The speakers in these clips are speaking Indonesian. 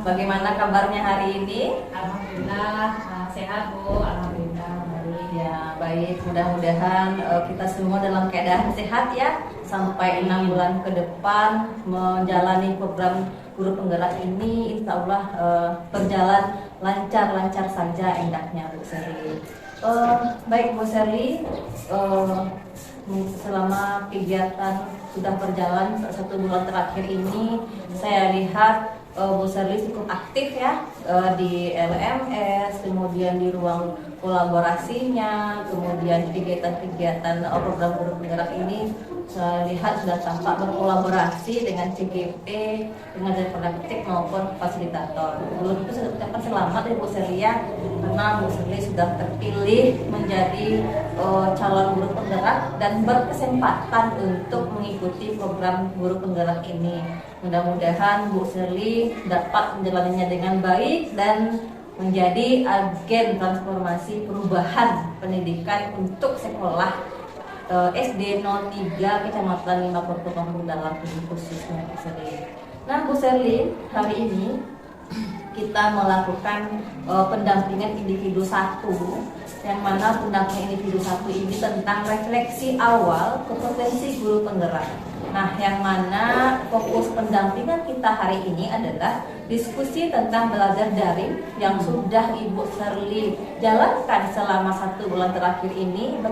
Bagaimana kabarnya hari ini? Alhamdulillah sehat Bu, alhamdulillah baik. Ya baik, mudah-mudahan kita semua dalam keadaan sehat ya sampai 6 bulan ke depan menjalani program guru penggerak ini. Insya Allah berjalan lancar-lancar saja endaknya Bu Sherly. Baik Bu Sherly, selama kegiatan sudah berjalan 1 bulan terakhir ini, saya lihat Bu Sherly cukup aktif ya di LMS, kemudian di ruang kolaborasinya, kemudian kegiatan-kegiatan program guru penggerak ini saya lihat sudah tampak berkolaborasi dengan CGP, pengajar praktik maupun fasilitator. Sebelum itu saya ucapkan selamat ya Bu Sherly ya, karena Bu Sherly sudah terpilih menjadi calon guru penggerak dan berkesempatan untuk mengikuti program guru penggerak ini. Mudah-mudahan Bu Sherly dapat menjalaninya dengan baik dan menjadi agen transformasi perubahan pendidikan untuk sekolah SD 03 Kecamatan 50 Kampung Dalam khususnya Bu Sherly. Nah Bu Sherly, hari ini kita melakukan pendampingan individu 1, yang mana pendampingan individu 1 ini tentang refleksi awal kompetensi guru penggerak. Nah, yang mana fokus pendampingan kita hari ini adalah diskusi tentang belajar daring yang sudah Ibu Sherly jalankan selama 1 bulan terakhir ini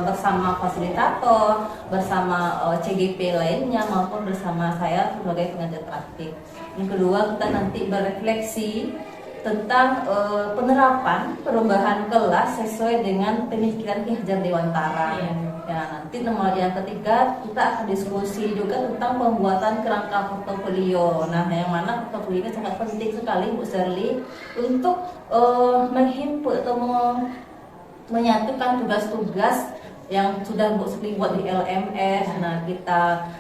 bersama fasilitator, bersama CGP lainnya maupun bersama saya sebagai pengajar praktik. Yang kedua, kita nanti berefleksi tentang penerapan perubahan kelas sesuai dengan pemikiran Ki Hajar Dewantara. Ya, nanti nomor yang ketiga kita akan diskusi juga tentang pembuatan kerangka portofolio. Nah, yang mana portofolio ini sangat penting sekali Bu Sherly untuk menghimpun atau menyatukan tugas-tugas yang sudah Bu Sherly buat di LMS. Nah, kita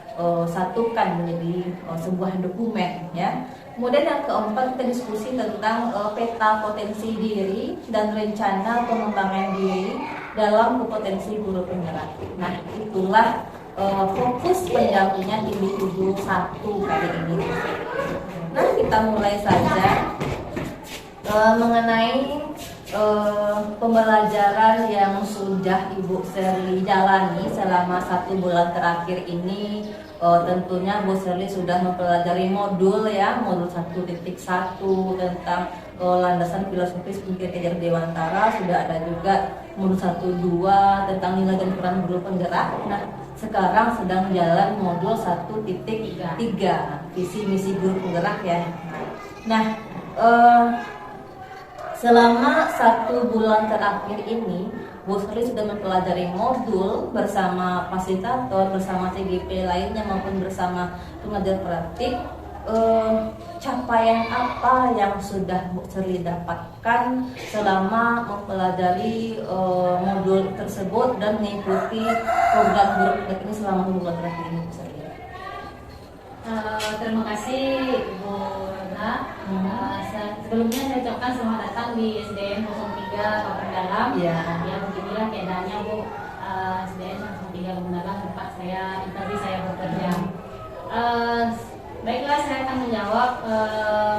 satukan menjadi sebuah dokumen ya. Kemudian yang keempat, kita diskusi tentang peta potensi diri dan rencana pengembangan diri dalam kompetensi guru penggerak. Nah, itulah fokus pendampingan individu 1 kali ini. Nah, kita mulai saja mengenai pembelajaran yang sudah Ibu Sherly jalani selama 1 bulan terakhir ini. Tentunya Bu Sherly sudah mempelajari modul 1.1 tentang landasan filosofis pemikiran Ki Hajar Dewantara. Sudah ada juga modul 1.2 tentang nilai dan peran guru penggerak. Nah, sekarang sedang jalan modul 1.3 visi misi guru penggerak ya. Nah, selama 1 bulan terakhir ini Bu Sherly sudah mempelajari modul bersama fasilitator, bersama CGP lainnya maupun bersama pengajar praktik. Capaian apa yang sudah Bu Sherly dapatkan selama mempelajari modul tersebut dan mengikuti program guru penggerak ini selama 2 bulan terakhir ini Bu Sherly? Terima kasih Bu Rona. Sebelumnya saya ucapkan selamat datang di SDN 03 Kampung Dalam. Ya, beginilah keadaannya Bu. SDN 03 Kampung Dalam tempat saya bekerja. Baiklah, saya akan menjawab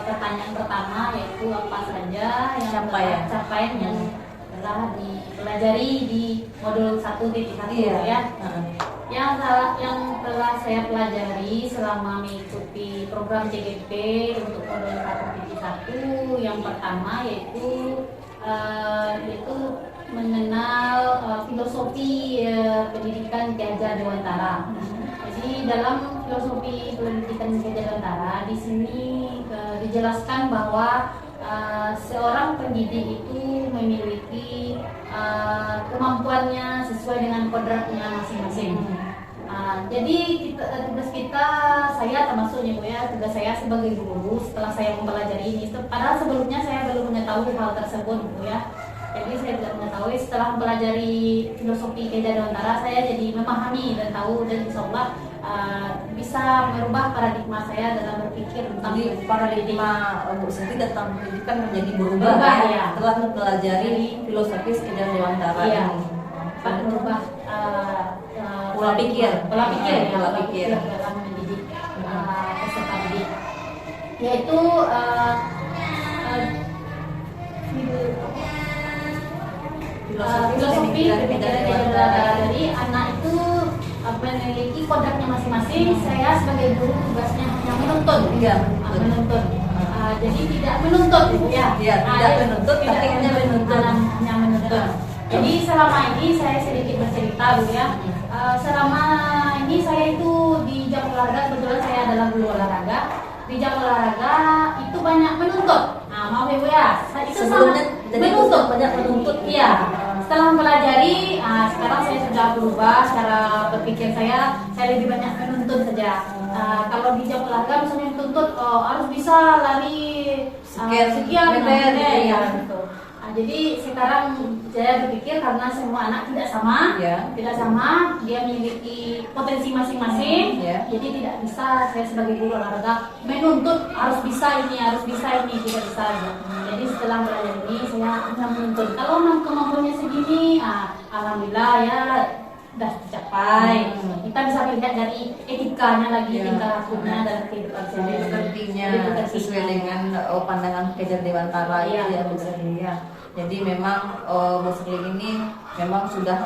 pertanyaan pertama, yaitu apa saja yang capaian yang telah dipelajari di modul 1.1 ya. Yang telah saya pelajari selama mengikuti program CGP untuk modul 1.1, yang pertama yaitu mengenal filosofi pendidikan Ki Hajar Dewantara. Jadi dalam filosofi pendidikan Ki Hajar Dewantara di sini dijelaskan bahwa seorang pendidik itu memiliki kemampuannya sesuai dengan kodratnya masing-masing. Jadi tugas kita, saya termasuknya Bu ya, tugas saya sebagai guru setelah saya mempelajari ini. Padahal sebelumnya saya belum mengetahui hal tersebut Bu ya. Jadi saya tidak mengetahui, setelah mempelajari filosofi Ki Hajar Dewantara, saya jadi memahami dan tahu, dan insya Allah bisa merubah paradigma saya dalam berpikir tentang paradigma Bu Sherly tentang pendidikan menjadi berubah ya, setelah mempelajari filosofi Ki Hajar Dewantara ini. Merubah pola pikir dalam mendidik peserta didik. yaitu filosofi pemikiran dewantara. Jadi anak itu memiliki kodratnya masing-masing. Saya sebagai guru tugasnya hanya menuntun, menuntun. Jadi tidak menuntut, ya. Tidak menuntut, tapi hanya menuntun. Jadi selama ini saya sedikit bercerita, Bu ya. Selama ini saya itu di jam olahraga, kebetulan saya adalah guru olahraga. Di jam olahraga itu banyak menuntut. Nah, maaf ya Bu ya. Itu Sebelumnya jadi menuntut, banyak menuntut. Iya. Setelah mempelajari, sekarang saya sudah berubah cara berpikir saya lebih banyak menuntut saja. Kalau di jam olahraga misalnya tuntut harus bisa lari sekian meter, ya. Jadi sekarang saya berpikir karena semua anak tidak sama, dia memiliki potensi masing-masing, jadi tidak bisa saya sebagai guru olahraga menuntut harus bisa ini, tidak bisa. Jadi setelah belajar ini saya hanya menuntut. Kalau kemampuannya segini, alhamdulillah ya sudah tercapai. Kita bisa melihat dari etikanya lagi, tingkah lakunya dan kehidupan sepertinya sesuai dengan pandangan kejar dewantara itu ya Bu Serli ya. Jadi memang Bu Serli ini memang sudah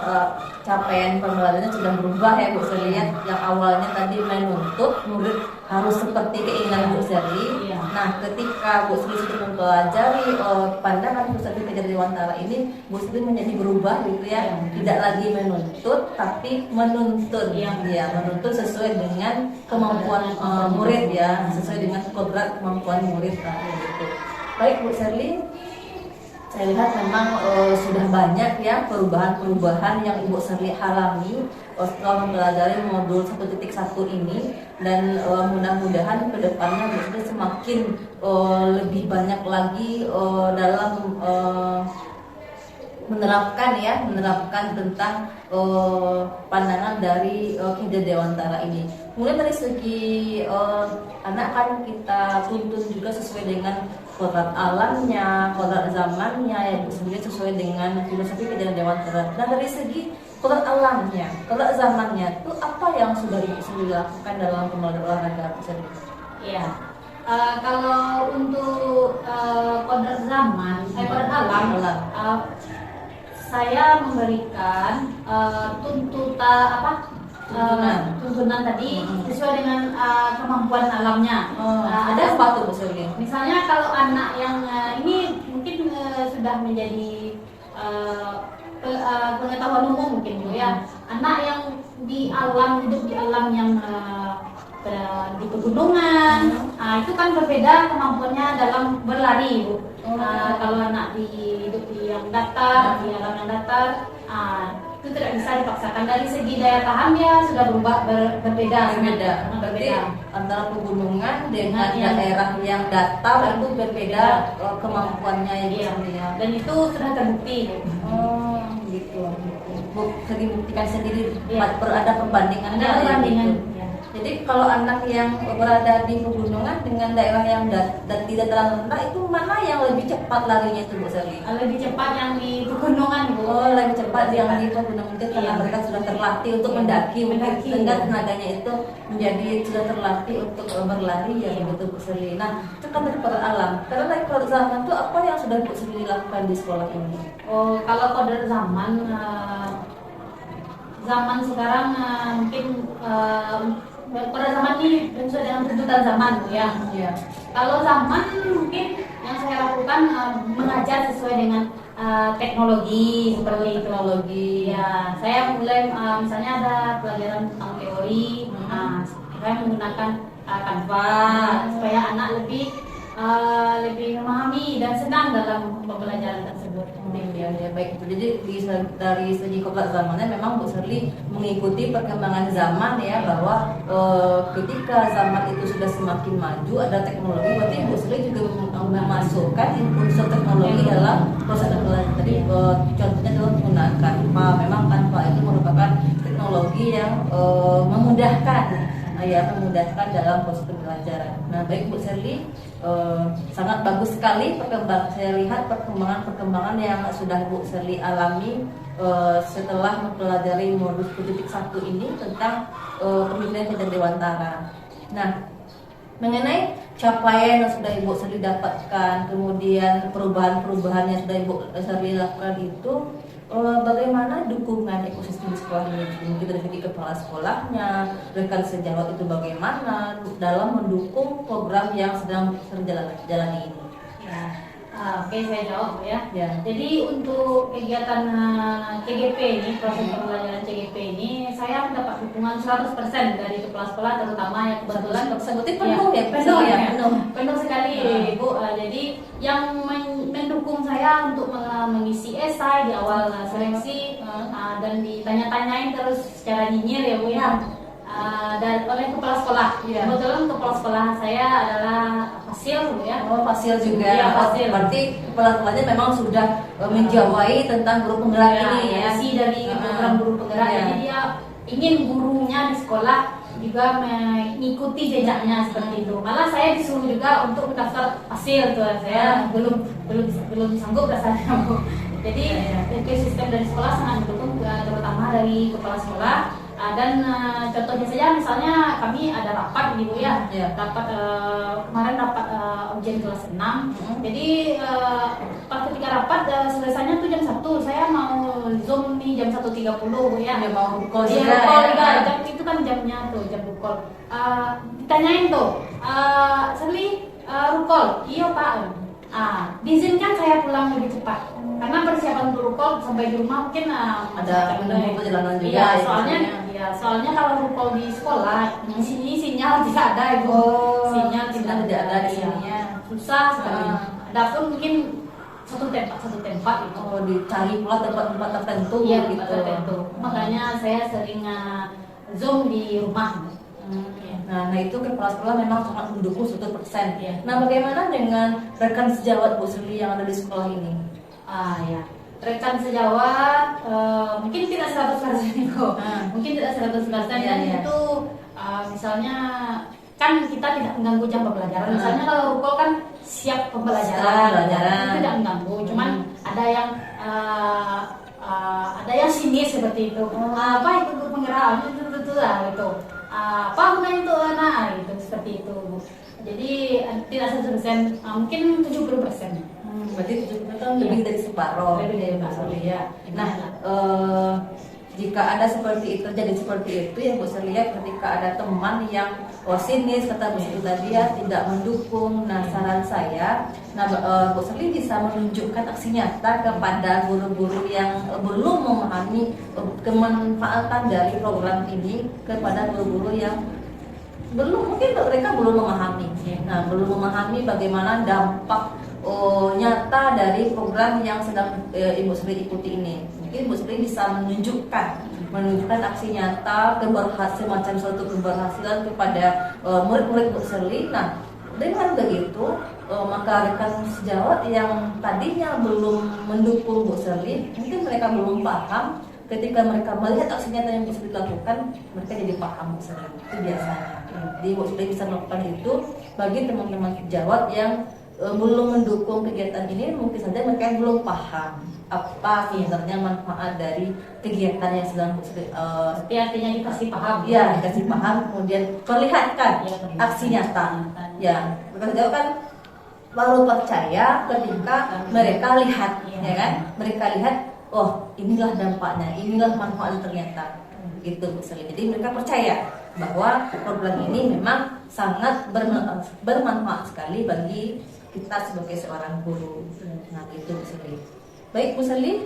capaian pembelajarannya sudah berubah ya Bu Serli ya. Yang awalnya tadi menuntut murid harus seperti keinginan Bu Serli. Nah, ketika Bu Serli sudah mempelajari pandangan Bu Serli kejar dewantara ini, Bu Serli menjadi berubah gitu ya. Tidak lagi menuntut tapi menuntun. Menuntun sesuai dengan kemampuan murid ya, sesuai dengan kodrat kemampuan murid gitu. Baik Bu Serli, saya lihat memang sudah banyak ya perubahan-perubahan yang Ibu Serli alami setelah mempelajari modul 1.1 ini, dan mudah-mudahan ke depannya Bu Serli semakin lebih banyak lagi dalam menerapkan tentang pandangan dari kejar dewantara ini. Kemudian dari segi anak kan kita tuntun juga sesuai dengan kodrat alamnya, kodrat zamannya, yang sesuai dengan filosofi kejar dewantara. Dan dari segi kodrat alamnya, kodrat zamannya, itu apa yang sudah dilakukan dalam pembelajaran olahraga? Iya. Kalau untuk kodrat zaman, kodrat alam, saya memberikan tuntunan tadi sesuai dengan kemampuan alamnya. Ada apa tuh Bu Serli? Misalnya kalau anak yang ini mungkin sudah menjadi pengetahuan umum mungkin Bu ya. Anak yang hidup di alam yang di pegunungan, itu kan berbeda kemampuannya dalam berlari Bu. Kalau anak hidup di yang datar, di alam yang datar, itu tidak bisa dipaksakan. Dari segi daya tahan dia sudah berbeda. Berarti antara pegunungan dengan daerah yang datar itu berbeda kemampuannya yang dan itu sudah terbukti. Gitu. Dibuktikan sendiri, ada perbandingannya. Ada perbandingan. Jadi kalau anak yang berada di pegunungan dengan daerah yang di dataran rendah, itu mana yang lebih cepat larinya itu Bu Serli? Lebih cepat yang di pegunungan Bu. Lebih cepat yang di pegunungan itu karena mereka sudah terlatih untuk mendaki, sehingga tenaganya itu sudah terlatih untuk berlari ya begitu Bu Serli. Nah, itu kan dari kodrat alam. Karena dari kodrat zaman itu apa yang sudah Bu Serli lakukan di sekolah ini? Kalau kodrat zaman sekarang mungkin pada zaman ini sesuai dengan tuntutan zaman ya. Kalau zaman mungkin yang saya lakukan mengajar sesuai dengan teknologi seperti teknologi. Ya, saya mulai misalnya ada pelajaran tentang teori, saya menggunakan Canva supaya anak lebih memahami dan senang dalam pembelajaran tersebut. Ya, baik. Jadi dari segi kodrat zamannya memang Bu Serli mengikuti perkembangan zaman ya, bahwa ketika zaman itu sudah semakin maju, ada teknologi, berarti Bu Serli juga memasukkan unsur teknologi dalam proses pembelajaran. Tadi contohnya adalah menggunakan Canva. Memang Canva itu merupakan teknologi yang memudahkan dalam proses pembelajaran. Nah, baik Bu Serli, sangat bagus sekali saya lihat perkembangan yang sudah Bu Serli alami setelah mempelajari modul 1.1 ini tentang pemikiran kejar dewantara. Nah, mengenai capaian yang sudah Ibu Sri dapatkan, kemudian perubahan-perubahan yang sudah Ibu Sri lakukan itu, bagaimana dukungan ekosistem di sekolah ini? Mungkin dari segi kepala sekolahnya, rekan sejawat itu bagaimana dalam mendukung program yang sedang terjalani ini? Ya. Oke, saya jawab ya. Ya. Jadi untuk kegiatan CGP ini, proses pembelajaran CGP ini, saya mendapat dukungan 100% dari kepala sekolah, terutama yang kebetulan Sebutin penuh ya, penuh sekali Bu. Jadi yang mendukung saya untuk mengisi esai di awal seleksi dan ditanya-tanyain terus secara nyinyir ya Bu ya. Dan oleh kepala sekolah. Ya. Kebetulan kepala sekolah saya adalah Fasil ya. Oh, Fasil juga. Iya, Fasil. Berarti kepala sekolahnya memang sudah menjawai tentang guru penggerak ini ya. Isi dari program guru penggerak. Iya. Jadi dia ingin gurunya di sekolah juga mengikuti jejaknya seperti itu. Malah saya disuruh juga untuk mendaftar Fasil tuh. Saya belum sanggup rasanya Bu. Jadi ekosistem dari sekolah sangat mendukung, terutama dari kepala sekolah. Dan contohnya saja misalnya kami ada rapat gitu ya. Rapat kemarin rapat ujian kelas 6. Jadi ketika rapat selesainya tuh jam 1. Saya mau Zoom nih jam 1.30 ya. Ya mau call juga. ya. Itu kan jamnya tuh, jam call. Ditanyain tuh, Seli rukol, iya Pak. Diizinkan saya pulang lebih cepat karena persiapan untuk rukol sampai di rumah mungkin ada menempuh perjalanan juga. Iya, soalnya kalau rukol di sekolah di sini sinyal tidak ada Ibu. Sinyal tidak ada di sini. Susah sekali. Ada pun mungkin satu tempat itu. Oh, dicari pula tempat-tempat tertentu Iya, gitu. tempat tertentu. Makanya saya sering Zoom di rumah. Nah itu kepala sekolah memang sangat mendukung 100%. Iya. Nah bagaimana dengan rekan sejawat Bu Sri yang ada di sekolah ini? Ya. Rekan sejawat mungkin tidak 100% itu. Mungkin tidak 100% dan itu misalnya kan kita tidak mengganggu jam pembelajaran. Misalnya kalau rukol kan siap pembelajaran. Itu tidak mengganggu. Cuman ada yang sinis seperti itu. Apa itu guru penggerak? Itu lah gitu. Apa gunanya itu anak gitu seperti itu Bu. Jadi tidak 100%, mungkin 70%. Berarti 70% lebih dari separuh. Lebih dari separuh ya. Nah jika ada terjadi seperti itu ya Bu Sri lihat ketika ada teman yang sinis kata Bu Sri tadi ya tidak mendukung. Nah saran saya, Bu Sri bisa menunjukkan aksi nyata kepada guru-guru yang belum memahami kemanfaatan dari program ini kepada guru-guru yang mungkin mereka belum memahami. Nah belum memahami bagaimana dampak nyata dari program yang sedang Ibu Sri ikuti ini. Mungkin Bu Sri bisa menunjukkan aksi nyata semacam suatu keberhasilan kepada murid-murid Bu Sri. Nah dengan begitu maka rekan sejawat yang tadinya belum mendukung Bu Sri mungkin mereka belum paham. Ketika mereka melihat aksi nyata yang Bu Sri lakukan, mereka jadi paham Bu Sri. Itu biasanya. Jadi Bu Sri bisa melakukan itu bagi teman-teman sejawat yang belum mendukung kegiatan ini, mungkin saja mereka belum paham apa sebenarnya manfaat dari kegiatan yang sedang Bu Sri. Artinya dikasih paham. Ya, dikasih paham, kemudian perlihatkan aksi nyata. Ya, rekan sejawat kan baru percaya ketika mereka lihat, ya kan? Mereka lihat, oh inilah dampaknya, inilah manfaatnya ternyata. Gitu Bu Sri. Jadi mereka percaya bahwa program ini memang sangat bermanfaat sekali bagi kita sebagai seorang guru. Nah itu Bu Sri. Baik Bu Sri,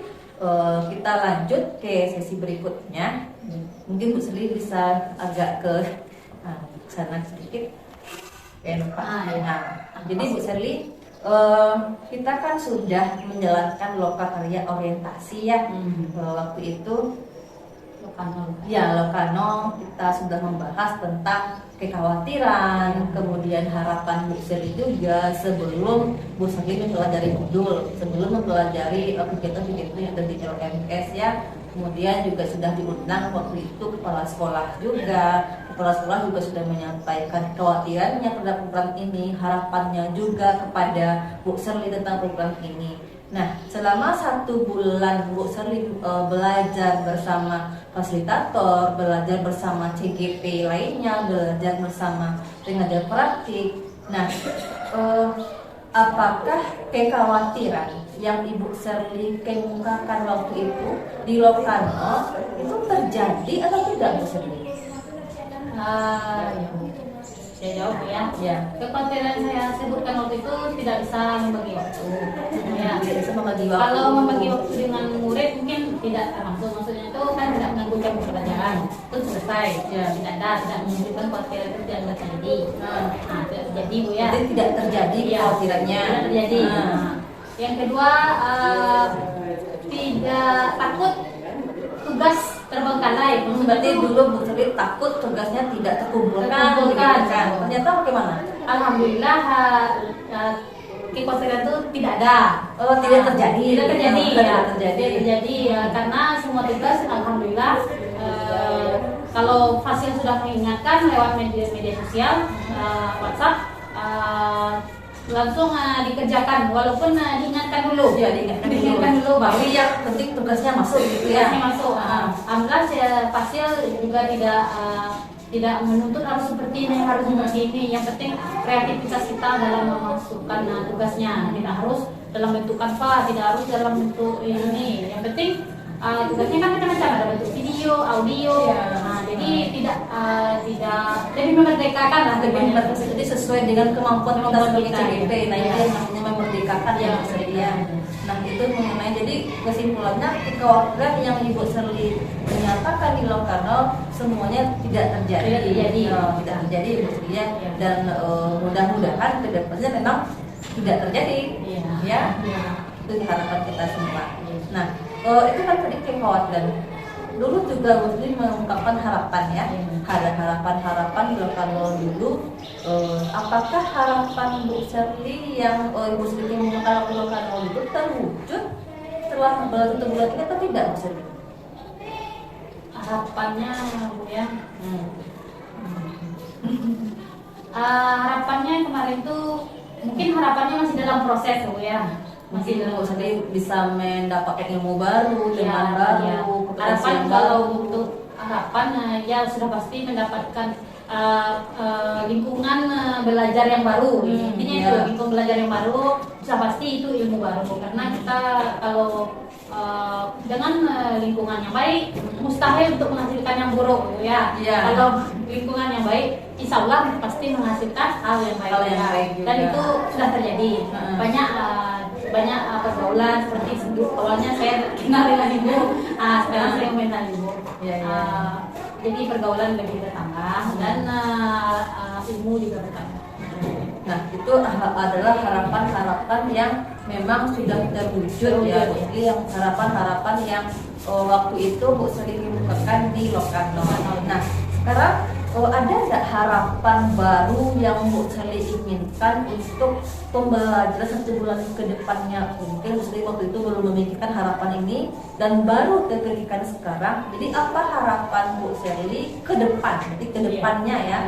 kita lanjut ke sesi berikutnya. Mungkin Bu Sri bisa agak ke sana sedikit. Jadi Bu Sri, kita kan sudah menjalankan lokakarya orientasi ya. Waktu itu Lokano kita sudah membahas tentang kekhawatiran, kemudian harapan Bu Sri juga sebelum Bu Sri mempelajari modul, sebelum mempelajari kegiatan-kegiatan yang ada di LMS ya. Kemudian juga sudah diundang waktu itu kepala sekolah juga. Kepala sekolah juga sudah menyampaikan kekhawatirannya terhadap program ini, harapannya juga kepada Bu Sri tentang program ini. Nah, selama 1 bulan Bu Sherly belajar bersama fasilitator, belajar bersama CGP lainnya, belajar bersama pengajar praktik. Nah, apakah kekhawatiran yang Ibu Sherly kemukakan waktu itu di Lokanno itu terjadi atau tidak, Bu Sherly? Saya jawab ya. Ya. Kekhawatiran saya sebutkan waktu itu tidak bisa membagi waktu. Ya. Tidak bisa membagi waktu. Kalau membagi waktu dengan murid mungkin tidak termasuk. Maksudnya itu kan tidak mengganggu jam pembelajaran. Itu selesai. Ya. Tidak menunjukkan kekhawatiran itu tidak terjadi. Nah, tidak terjadi Bu ya. Jadi tidak terjadi kekhawatirannya. Tidak terjadi. Nah. Yang kedua tidak takut tugas terbengkalai. Berarti dulu Bu Sherly takut tugasnya tidak terkumpulkan. Ternyata bagaimana? Alhamdulillah kekhawatiran itu tidak ada. Oh, tidak terjadi. Tidak terjadi. Tidak terjadi karena semua tugas alhamdulillah kalau Fasil sudah mengingatkan lewat media sosial, WhatsApp, langsung dikerjakan walaupun diingatkan dulu. Ya, diingatkan dulu. Baru yang penting tugasnya masuk gitu ya. Tugasnya masuk. Alhamdulillah Fasil juga tidak menuntut harus seperti ini, harus seperti ini. Yang penting kreativitas kita dalam memasukkan tugasnya. Tidak harus dalam bentuk apa, tidak harus dalam bentuk ini. Yang penting tugasnya kan macam-macam, ada bentuk video, audio. Jadi tidak lebih memerdekakan lah. Jadi sesuai dengan kemampuan kita sebagai CGP. Nah, itu namanya memerdekakan ya, Bu Sherly. Nah, itu mengenai, jadi kesimpulannya kekhawatiran yang Ibu Sherly menyatakan di Lokanno semuanya tidak terjadi. Tidak terjadi Bu Sherly ya. Dan mudah-mudahan kedepannya memang tidak terjadi. Ya. Itu harapan kita semua. Nah, itu kan tadi kekhawatiran. Dulu juga Bu Sherly mengungkapkan harapan ya. Ada harapan-harapan di Lokanno dulu. Apakah harapan Bu Sherly yang Ibu Sherly mengungkapkan di Lokanno itu terwujud setelah 1 bulan ini atau tidak, Bu Sherly? Harapannya Bu ya. Harapannya kemarin tuh mungkin harapannya masih dalam proses Bu ya. Masih Bu Sherly bisa mendapatkan ilmu baru, teman baru, harapan kalau untuk harapan ya sudah pasti mendapatkan lingkungan belajar yang baru. Intinya itu lingkungan belajar yang baru sudah pasti itu ilmu baru karena kita kalau dengan lingkungan yang baik mustahil untuk menghasilkan yang buruk ya. Kalau lingkungan yang baik insya Allah pasti menghasilkan hal yang baik, dan itu sudah terjadi. Banyak pergaulan seperti awalnya saya kenal dengan Ibu, sekarang saya mengenal Ibu. Jadi pergaulan lebih bertambah dan ilmu juga bertambah. Nah, itu adalah harapan-harapan yang memang sudah terwujud ya, Bu Sherly. Yang harapan-harapan yang waktu itu Bu Sherly kemukakan di Lokanno. Nah, sekarang ada nggak harapan baru yang Bu Sherly inginkan untuk pembelajaran 1 bulan ke depannya? Mungkin Bu Sherly waktu itu belum memikirkan harapan ini dan baru terpikirkan sekarang. Jadi apa harapan Bu Sherly ke depan? Jadi ke depannya ya,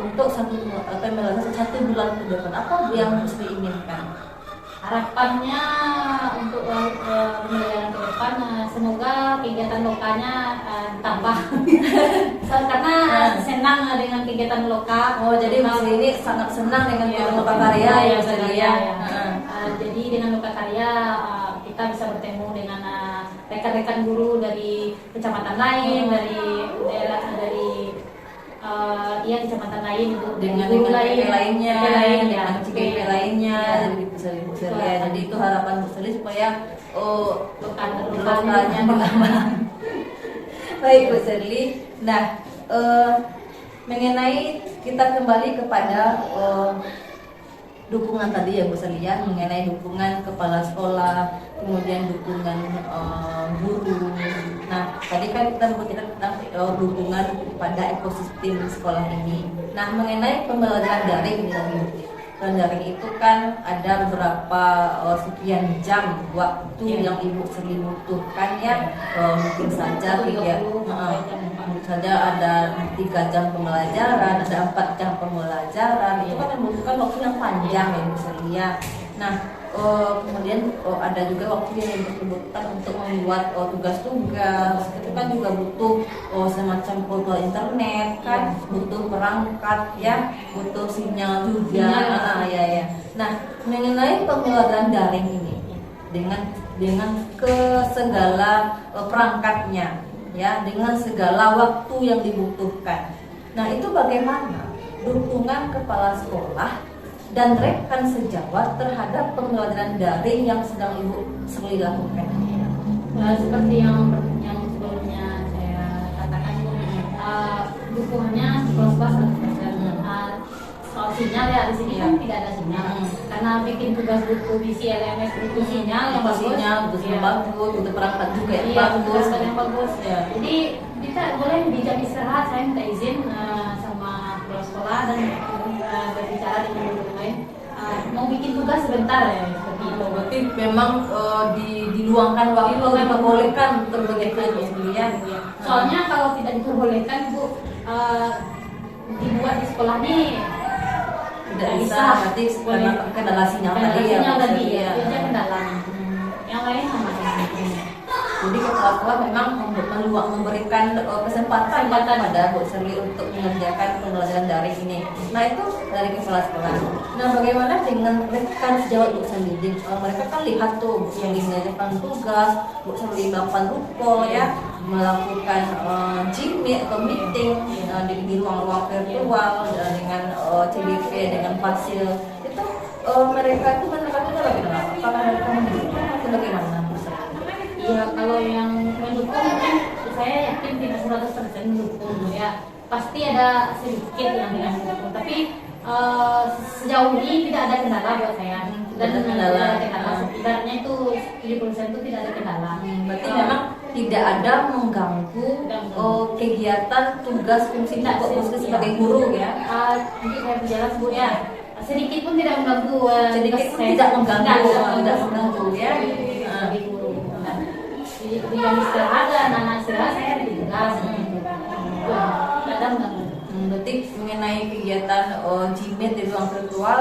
untuk pembelajaran 1 bulan ke depan, apa yang Bu Sherly inginkan? Harapannya untuk pembelajaran ke depan semoga kegiatan lokalnya tambah karena senang dengan kegiatan lokal. Jadi Bu Sherly ini sangat senang dengan loka karya ya, Bu Sherly ya. Jadi dengan loka karya kita bisa bertemu dengan rekan-rekan guru dari kecamatan lain, dari daerah kecamatan lain dengan lainnya, dengan CGP lainnya, jadi Bu Sherly ya. Jadi itu harapan Bu Sherly supaya lokalnya berkembang. Baik Bu Sherly. Nah, mengenai kita kembali kepada dukungan tadi ya Bu Sherly ya, mengenai dukungan kepala sekolah, kemudian dukungan guru. Nah, tadi kan kita berbicara tentang dukungan pada ekosistem sekolah ini. Nah, mengenai pembelajaran daring daring itu kan ada beberapa sekian jam waktu yang Ibu Sherly butuhkan ya. Mungkin saja mungkin saja ada 3 jam pembelajaran, ada 4 jam pembelajaran. Itu kan membutuhkan waktu yang panjang ya Bu Sherly ya. Nah, kemudian ada juga waktu yang dibutuhkan untuk membuat tugas-tugas. Itu kan juga butuh semacam kuota internet kan, butuh perangkat ya, butuh sinyal juga. Ya. Nah, mengenai pembelajaran daring ini dengan ke segala perangkatnya ya, dengan segala waktu yang dibutuhkan. Nah, itu bagaimana dukungan kepala sekolah dan rekan sejawat terhadap pembelajaran daring yang sedang Ibu Sherly lakukan? Seperti yang sebelumnya saya katakan, dukungannya 100%. Soal sinyal ya, di sini kan tidak ada sinyal karena bikin tugas buku visi LMS butuh sinyal yang bagus, butuh perangkat juga yang bagus ya. Jadi kita boleh di jam istirahat saya minta izin sama kepala sekolah dan berbicara dengan guru lain, mau bikin tugas sebentar ya, seperti itu. Berarti memang diluangkan waktu, diperbolehkan untuk begitu ya. Soalnya kalau tidak diperbolehkan Bu, dibuat di sekolah nih tidak bisa, berarti karena kendala sinyal tadi ya. Kendala. Yang lain sama. Jadi kepala sekolah memang memberikan kesempatan pada Bu Sherly untuk mengerjakan pembelajaran daring ini. Nah, itu dari kepala sekolah. Nah, bagaimana dengan rekan sejawat Bu Sherly? Mereka kan lihat tuh Bu Sherly mengerjakan tugas, Bu Sherly melakukan rukol ya, melakukan Gmeet atau meeting di ruang-ruang virtual dengan CBP, dengan Fasil. Itu mereka itu bagaimana? Apakah mereka mendukung atau bagaimana? Ya, kalau yang mendukung mungkin saya yakin tidak 100% mendukung ya. Pasti ada sedikit yang tidak mendukung, tapi sejauh ini tidak ada kendala buat saya. Dan kendala setidaknya itu 70% itu tidak ada kendala. Berarti memang tidak ada mengganggu kegiatan tugas fungsi sebagai guru ya. Mungkin saya berjelas Bu ya. Sedikit pun tidak mengganggu. Tidak mengganggu ya. Sebagai guru. Di jam istirahat dan anak istirahat saya ada tugas. Ada mengganggu. Berarti mengenai kegiatan Gmeet di ruang virtual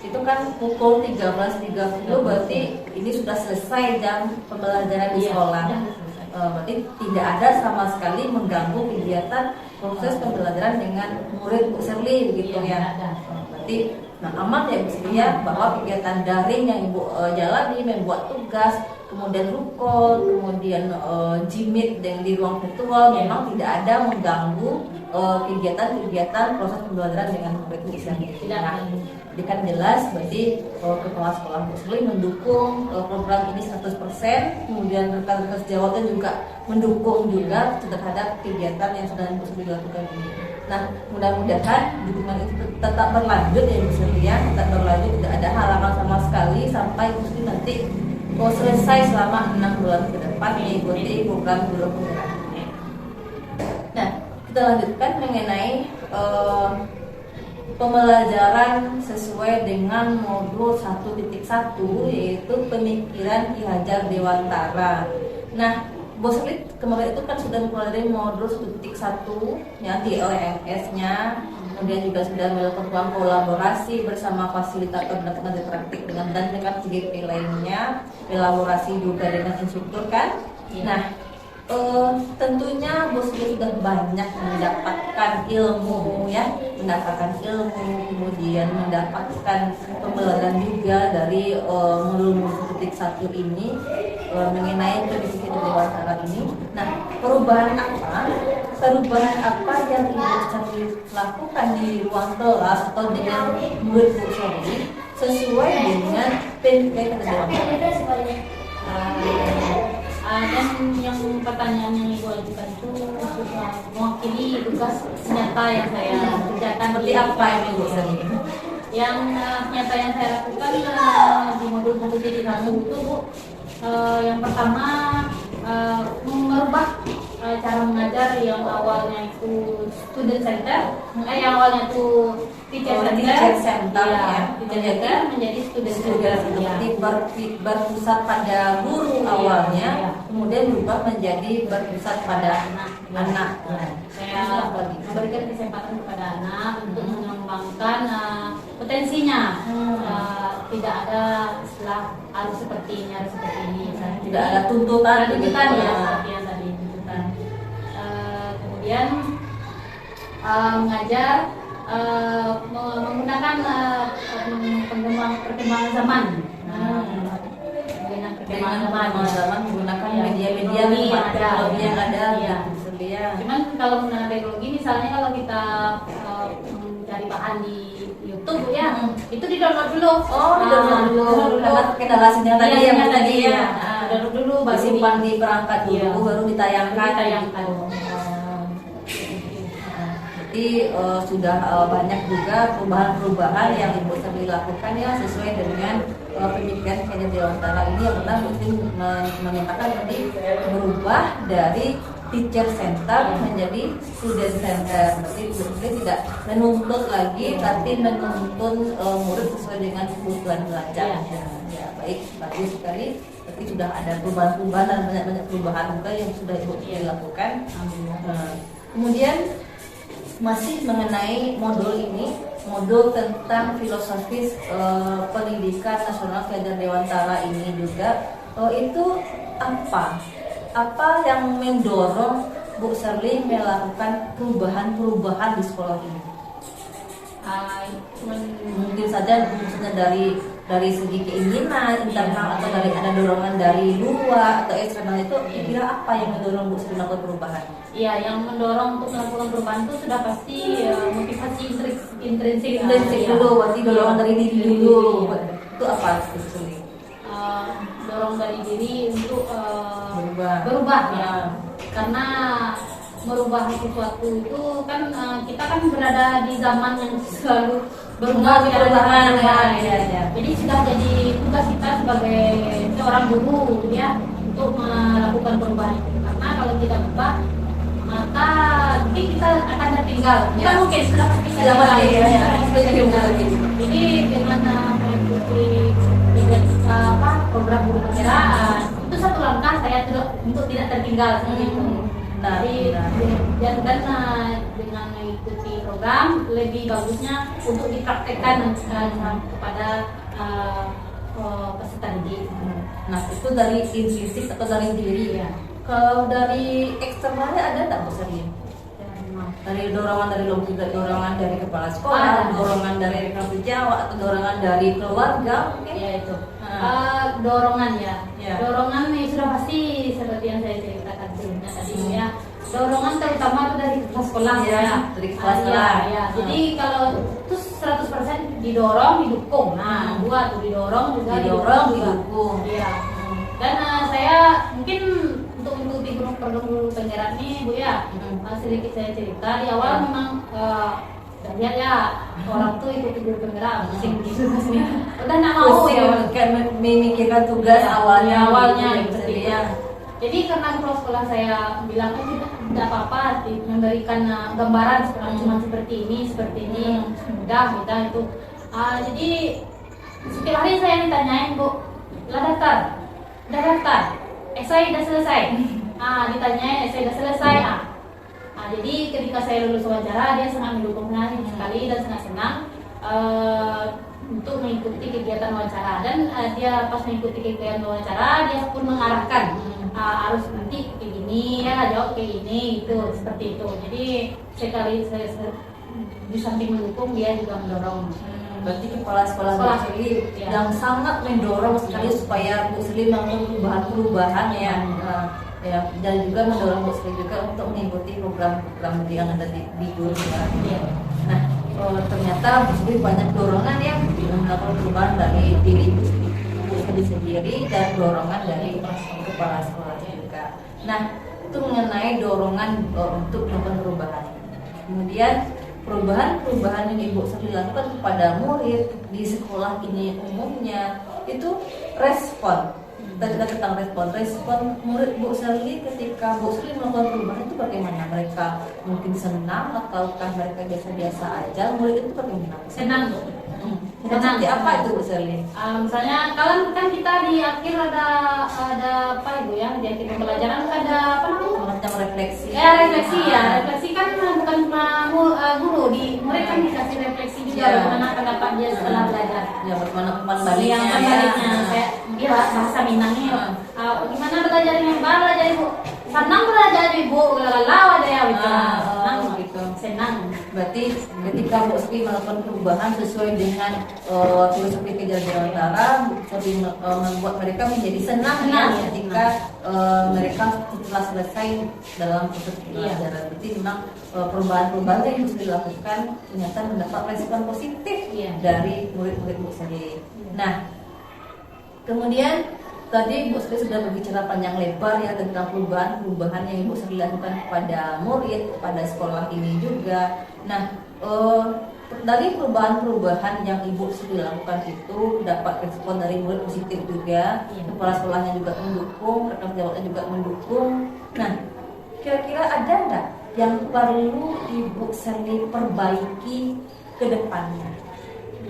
itu kan pukul 13.30, berarti ini sudah selesai jam pembelajaran di sekolah. Berarti tidak ada sama sekali mengganggu kegiatan proses pembelajaran dengan murid Bu Sherly begitu ya. Berarti aman ya Bu Sherly ya, bahwa kegiatan daring yang Ibu jalani, membuat tugas, kemudian rukol, kemudian Gmeet yang di ruang virtual memang tidak ada mengganggu kegiatan-kegiatan proses pembelajaran dengan murid Bu Sherly. Jadi kan jelas berarti kepala sekolah Bu Sherly mendukung program ini 100%, kemudian rekan-rekan sejawatnya juga mendukung juga terhadap kegiatan yang sedang Bu Sherly lakukan ini. Nah, mudah-mudahan dukungan itu tetap berlanjut ya Bu Sherly ya, tetap berlanjut, tidak ada halangan sama sekali sampai Bu Sherly nanti selesai selama 6 bulan ke depan mengikuti program guru penggerak. Nah, kita lanjutkan mengenai pembelajaran sesuai dengan modul 1.1 yaitu pemikiran Ki Hajar Dewantara. Nah, Bu Sherly kemarin itu kan sudah mempelajari modul 1.1 ya di LMS-nya, kemudian juga sudah melakukan kolaborasi bersama fasilitator dan pengajar praktik dengan CGP lainnya, elaborasi juga dengan instruktur kan. Nah, tentunya Bu Sherly sudah banyak mendapatkan ilmu ya, kemudian mendapatkan pembelajaran juga dari modul 1.1 ini mengenai kondisi dewasa ini. Nah, perubahan apa yang Ibu Sherly lakukan di ruang kelas atau dengan murid Bu Sherly sesuai dengan PPK dewasa? Dan yang pertanyaan yang Ibu ajukan itu mewakili tugas nyata yang saya kerjakan. Seperti apa yang Ibu Sherly? Yang nyata yang saya lakukan di modul 1.1 itu Bu, yang pertama merubah cara mengajar yang awalnya itu student center, yang awalnya itu teacher center menjadi student center, seperti berpusat pada guru awalnya, kemudian berubah menjadi berpusat pada anak. Saya memberikan kesempatan kepada anak untuk mengembangkan potensinya. tidak ada istilah harus seperti ini, harus seperti ini. Tidak ada tuntutan ya, gitu. seperti yang tadi tuntutan. Kemudian mengajar menggunakan perkembangan zaman. Perkembangan zaman menggunakan Ya, media-media teknologi yang ada. Ya. Cuman kalau menggunakan teknologi, misalnya kalau kita mencari bahan di YouTube ya, itu di download dulu. Oh, di download dulu. Karena kendala sinyal tadi Iya, yang sinyal tadi ya. download dulu, baru Disimpan di perangkat dulu, Iya. baru ditayangkan. Ditayangkan. Jadi sudah banyak juga perubahan-perubahan yang Ibu Serli lakukan ya sesuai dengan pemikiran Kader Dewantara ini yang pertama mungkin menyatakan tadi berubah dari teacher center menjadi student center. Berarti sebenarnya tidak menuntut lagi tapi menuntun murid sesuai dengan kebutuhan belajar. Ya, baik, bagus sekali. Tapi sudah ada perubahan-perubahan dan banyak-banyak perubahan juga yang sudah Ibu lakukan. Kemudian masih mengenai modul ini, modul tentang filosofis pendidikan nasional Kader Dewantara ini juga itu apa yang mendorong Bu Serli melakukan perubahan-perubahan di sekolah ini? Mungkin saja misalnya dari segi keinginan internal atau dari ada dorongan dari luar atau eksternal itu kira apa yang mendorong Bu Serli melakukan perubahan? Iya, yang mendorong untuk melakukan perubahan itu sudah pasti motivasi intrinsik dulu, berarti dorongan dari diri dulu. Itu apa Bu Serli? Dorong dari diri untuk berubah ya. Karena merubah sesuatu itu kan kita kan berada di zaman yang selalu berubah perubahan ya. Jadi sudah jadi tugas kita sebagai seorang guru ya untuk melakukan perubahan itu. Karena kalau tidak berubah maka mungkin kita akan tertinggal. Kita mungkin sudah tertinggal. Jadi dengan mengikuti program guru penggerak itu satu langkah saya untuk tidak tertinggal seperti itu. Dan dengan mengikuti program lebih bagusnya untuk dipraktekkan kepada peserta didik. Nah itu dari intrinsik atau dari diri ya. Kalau dari eksternalnya ada nggak Bu Serli? Dari dorongan dari kepala sekolah, dorongan dari rekan Jawa atau dorongan dari keluarga mungkin? Ya itu. Dorongan ya. Dorongan sudah pasti seperti yang saya ceritakan sebelumnya tadi ya. Dorongan terutama itu dari kepala sekolah ya. Dari kepala sekolah. Ya. Jadi kalau itu 100% didorong, didukung. Nah, dua tuh didorong juga didukung. Iya. Dan saya mungkin untuk mengikuti program guru penggerak ini Bu ya, sedikit saya cerita di awal memang lihat ya orang tuh ikut guru penggerak pusing gitu rasanya. Udah nggak mau ya memikirkan tugas awalnya gitu ya. Jadi karena kepala sekolah saya bilang tidak apa-apa memberikan gambaran cuma seperti ini mudah itu. Jadi setiap hari saya ditanyain Bu, udah daftar, esai udah selesai. Ditanyain esai udah selesai. Jadi ketika saya lulus wawancara dia sangat mendukung sekali dan sangat senang untuk mengikuti kegiatan wawancara dan dia pas mengikuti kegiatan wawancara dia pun mengarahkan harus nanti kayak gini ya jawab kayak gini gitu seperti itu. Jadi sekali saya di samping mendukung dia juga mendorong. Berarti kepala sekolah Bu Serli yang sangat mendorong sekali supaya Bu Serli melakukan perubahan ya. Dan juga mendorong Bu Serli juga untuk mengikuti program-program yang ada di guru ya. Nah, ternyata Bu Serli banyak dorongan yang melakukan perubahan dari diri Bu Serli sendiri dan dorongan dari kepala sekolah juga. Nah, itu mengenai dorongan untuk melakukan perubahan. Kemudian perubahan-perubahan yang Ibu Serli lakukan kepada murid di sekolah ini umumnya itu respon. Kita tentang respon murid Bu Serli ketika Bu Serli melakukan perubahan itu bagaimana? Mereka mungkin senang ataukah mereka biasa-biasa aja? Murid itu bagaimana? Senang. Senang. Apa itu Bu Serli? Misalnya kalau kan kita di akhir ada apa Ibu ya? Di akhir pembelajaran ada apa namanya? semacam refleksi. Refleksi refleksi kan bukan cuma guru, di murid kan dikasih refleksi juga bagaimana pendapat dia setelah belajar. Ya, bagaimana umpan Yang baliknya. kayak dia bahasa Minangnya, gimana belajar yang baru belajar ibu, senang belajar ibu, galau ada ya senang gitu. senang. Berarti ketika Bu Sri melakukan perubahan sesuai dengan filosofi kejarjaran utara, lebih membuat mereka menjadi senang ya ketika mereka setelah selesai dalam proses pembelajaran. Berarti memang perubahan-perubahan yang harus dilakukan ternyata mendapat respon positif dari murid-murid Bu Sri. Nah, kemudian tadi Bu Sri sudah berbicara panjang lebar ya tentang perubahan-perubahan yang Ibu Sri lakukan kepada murid, kepada sekolah ini juga. Nah, dari perubahan-perubahan yang Ibu Sri lakukan itu dapat respon dari murid positif juga, kepala sekolahnya juga mendukung, rekan sejawatnya juga mendukung. Nah, kira-kira ada nggak yang perlu Ibu Sri perbaiki ke depannya?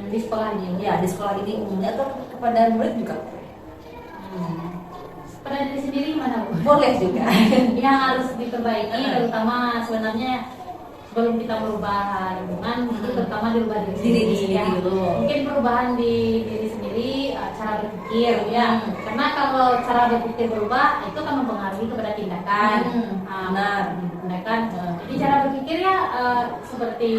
Di sekolah ini? Ya, di sekolah ini umumnya atau kepada murid juga? Pada diri sendiri mana Bu? Boleh juga. Yang harus diperbaiki terutama sebenarnya sebelum kita merubah lingkungan itu terutama dirubah diri sendiri dulu. Mungkin perubahan di diri sendiri, cara berpikir ya. Karena kalau cara berpikir berubah itu akan mempengaruhi kepada tindakan. Tindakan. Jadi cara berpikir ya seperti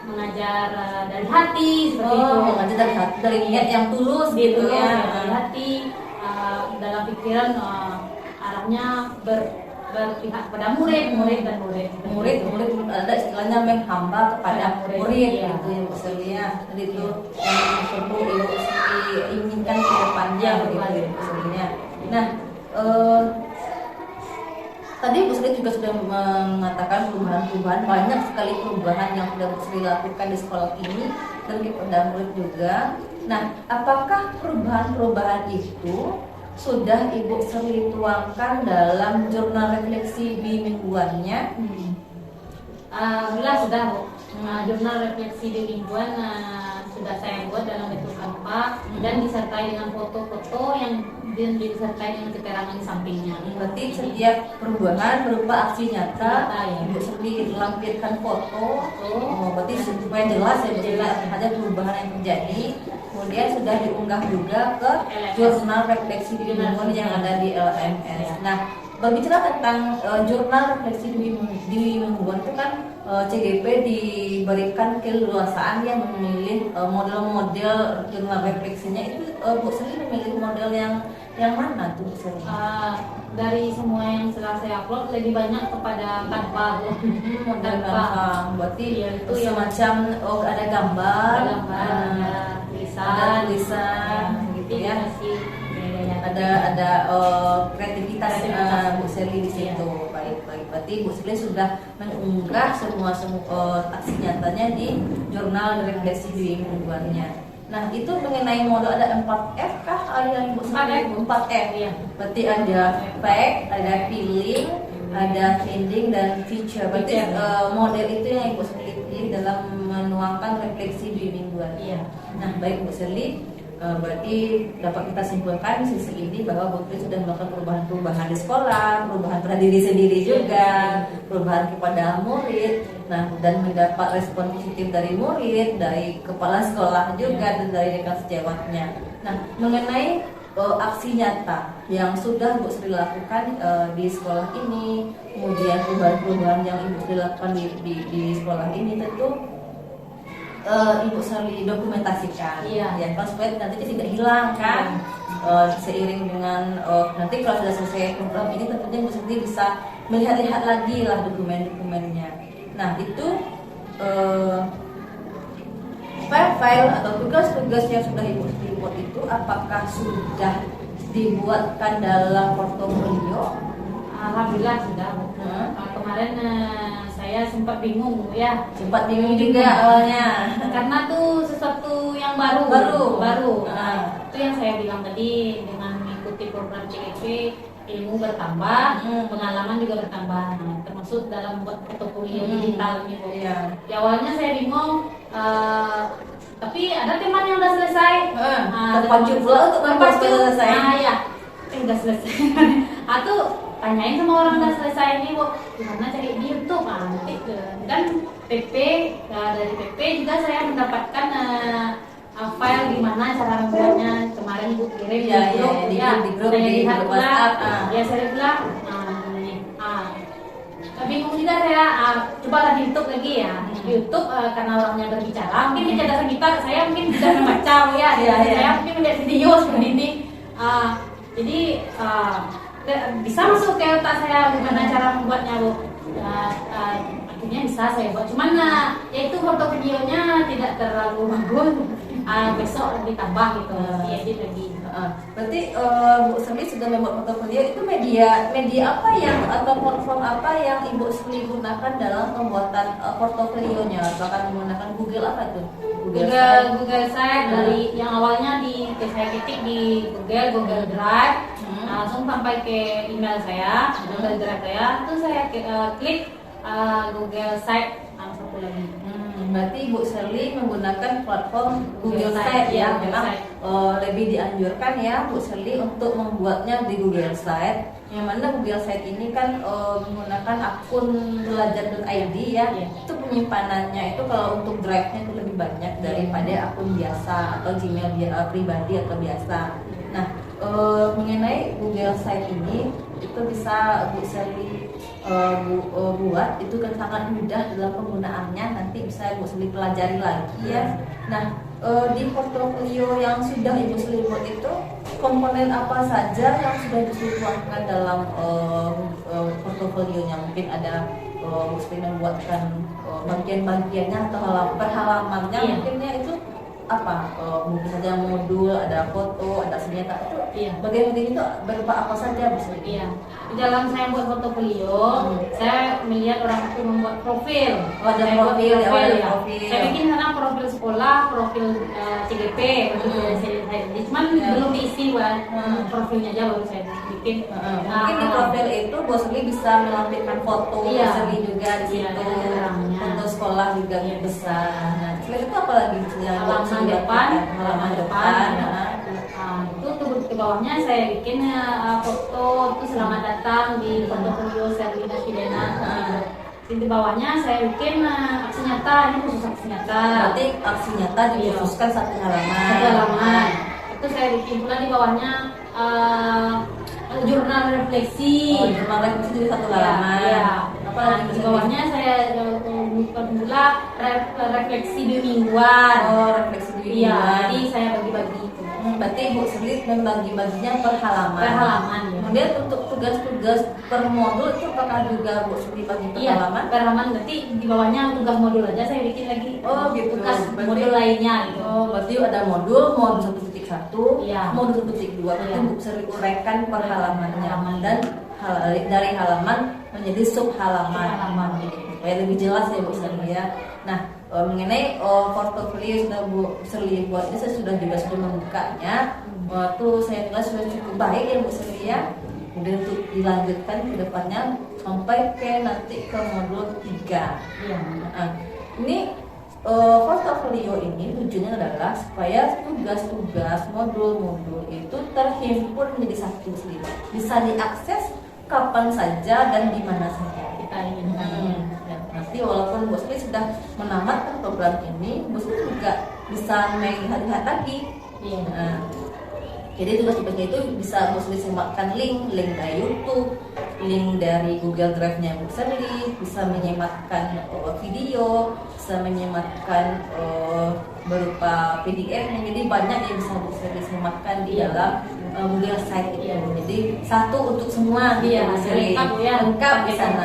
mengajar dari hati seperti itu. Mengajar dari hati, dari niat yang tulus gitu ya. Dari hati. Dalam pikiran arahnya berpihak pada murid dan murid ada istilahnya menghamba kepada murid gitu yang Sri ya. Jadi itu yang perlu Ibu Sri inginkan ke depannya begitu Ibu Sri-nya. Nah, tadi Bu Sri juga sudah mengatakan perubahan-perubahan, banyak sekali perubahan yang sudah Bu Sri lakukan di sekolah ini dan kepada murid juga. Nah, apakah perubahan-perubahan itu sudah Ibu Sri tuangkan dalam jurnal refleksi mingguannya? Alhamdulillah sudah Bu. Jurnal refleksi mingguan sudah saya buat dalam bentuk Canva dan disertai dengan foto-foto yang disertai dengan keterangan di sampingnya. Berarti setiap perubahan berupa aksi nyata, Ibu Sri lampirkan foto. Berarti supaya jelas ada perubahan yang terjadi. Kemudian sudah diunggah juga ke jurnal refleksi mingguan yang ada di LMS. Nah, berbicara tentang jurnal refleksi di mingguan itu kan CGP diberikan keleluasaan yang memilih model-model jurnal refleksinya itu. Bu Sri memilih model yang mana tuh Bu Sri? Dari semua yang setelah saya upload lebih banyak kepada Canva Bu. Model Canva. Berarti itu semacam ada gambar, ada tulisan gitu ya. Ada kreativitas Bu Sri di situ. Baik. Berarti Bu Sri sudah mengunggah semua aksi nyatanya di jurnal refleksi mingguannya. Nah, itu mengenai model ada 4F kah yang Ibu Sri? 4F ya. Berarti ada fact, ada feeling, ada finding dan feature. Berarti model itu yang Ibu Sri pilih dalam menuangkan refleksi mingguan. Nah, baik Bu Sri, berarti dapat kita simpulkan di sisi ini bahwa Bu Sri sudah melakukan perubahan-perubahan di sekolah, perubahan pada diri sendiri juga, perubahan kepada murid, dan mendapat respon positif dari murid, dari kepala sekolah juga dan dari rekan sejawatnya. Nah, mengenai aksi nyata yang sudah Bu Sri lakukan di sekolah ini, kemudian perubahan-perubahan yang Ibu Sri lakukan di sekolah ini tentu Ibu Sri dokumentasikan, ya kan supaya nanti tidak hilang kan. Seiring dengan nanti kalau sudah selesai program ini tentunya Ibu Sri bisa melihat-lihat lagi lah dokumen-dokumennya. Nah, itu file-file atau tugas-tugas yang sudah Ibu Sri buat itu apakah sudah dibuatkan dalam portofolio? Alhamdulillah sudah. Kemarin saya sempat bingung ya. Sempat bingung juga awalnya. Karena tuh sesuatu yang baru. Itu yang saya bilang tadi, dengan mengikuti program CGP ilmu bertambah, pengalaman juga bertambah. Termasuk dalam buat portofolio digital gitu. Ya awalnya saya bingung. Tapi ada teman yang udah selesai. Terpacu pula untuk membuat selesai. Udah selesai. tanyain sama orang udah selesai ini, Bu, gimana cari di YouTube, nanti dan PP dari PP juga saya mendapatkan file gimana cara membuatnya. Kemarin Ibu kirim Iya, di grup, di grup, saya di lihat grup pula, WhatsApp, ya saya bilang ini, bingung juga saya, coba lah di YouTube lagi ya. Di YouTube karena orangnya berbicara, mungkin kecerdasan kita, saya mungkin bisa membaca ya, saya mungkin melihat video seperti ini. Jadi bisa masuk ke otak saya gimana cara membuatnya, Bu. Akhirnya bisa saya buat, cuman ya itu foto videonya tidak terlalu bagus. Besok ditambah gitu, diedit lagi. Berarti Bu Sri sudah membuat portofolio, itu media apa yang atau platform apa yang Ibu Sri gunakan dalam pembuatan portofolionya? Bahkan menggunakan Google apa itu? Google Site dari yang awalnya saya ketik di Google Drive, langsung sampai ke email saya, Google Drive saya, terus saya klik Google Site satu lagi. Berarti Bu Sherly menggunakan platform Google Site ya, yang memang lebih dianjurkan ya Bu Sherly untuk membuatnya di Google Site. Yang mana Google Site ini kan menggunakan akun belajar.id ya. Itu penyimpanannya itu kalau untuk drive-nya itu lebih banyak daripada akun biasa atau Gmail pribadi atau biasa. Nah, mengenai Google Site ini itu bisa Bu Sherly buat, itu kan sangat mudah dalam penggunaannya, nanti bisa Ibu Sri pelajari lagi ya. Nah, di portofolio yang sudah Ibu Sri buat itu komponen apa saja yang sudah Ibu Sri tuangkan dalam portofolionya? Mungkin ada Ibu Sri membuatkan bagian-bagiannya atau halamannya, mungkinnya itu apa? Mungkin saja modul, ada foto, ada senjata itu. Bagian-bagian itu berupa apa saja Bu Sri? Di dalam saya buat portofolio, saya melihat orang itu membuat profil. Ada profil, profil. Saya bikin sana profil sekolah, profil CGP, cuman belum diisi buat profilnya aja baru saya bikin. Mungkin di profil itu Bu Sri bisa melampirkan foto Bu Sri juga di situ, foto sekolah juga bisa. Nah, selain itu apa lagi yang halaman depan. Itu ke bawahnya saya bikin foto itu selamat datang di portofolio Sherlina Fidena. Di bawahnya saya bikin aksi nyata, ini khusus aksi nyata. Berarti aksi nyata dikhususkan satu halaman. Itu saya bikin pula di bawahnya jurnal refleksi. Jurnal refleksi jadi satu halaman. Di bawahnya saya pula refleksi 2 mingguan. Refleksi 2 mingguan. Jadi saya bagi-bagi itu. Berarti Bu Sri membagi-baginya per halaman. Ya. Kemudian untuk tugas-tugas per modul itu apakah juga Bu Sri bagi per halaman? Per halaman, berarti di bawahnya tugas modul aja saya bikin lagi. Gitu. Tugas modul lainnya gitu. Berarti ada modul 1.1, modul 1.2 itu Bu Sri uraikan per halamannya dan dari halaman menjadi sub halaman. Supaya lebih jelas ya Bu Sri ya. Nah, mengenai portofolio sudah Bu Sri buat ini, saya sudah membukanya. Waktu saya nilai sudah cukup baik ya Bu Sri ya. Kemudian untuk dilanjutkan ke depannya sampai ke nanti ke modul 3. Ini portofolio ini tujuannya adalah supaya tugas-tugas modul-modul itu terhimpun menjadi satu sendiri, bisa diakses kapan saja dan di mana saja kita inginkan. Nanti walaupun Bu Sri sudah menamatkan program ini, Bu Sri juga bisa melihat lagi. Jadi tugas-tugasnya itu bisa Bu Sri sematkan link dari YouTube, link dari Google Drive-nya Bu Sri, bisa menyematkan video, bisa menyematkan berupa PDF. Jadi banyak yang bisa Bu Sri sematkan di dalam Google Site itu. Jadi satu untuk semua Bu Sri, lengkap di sana.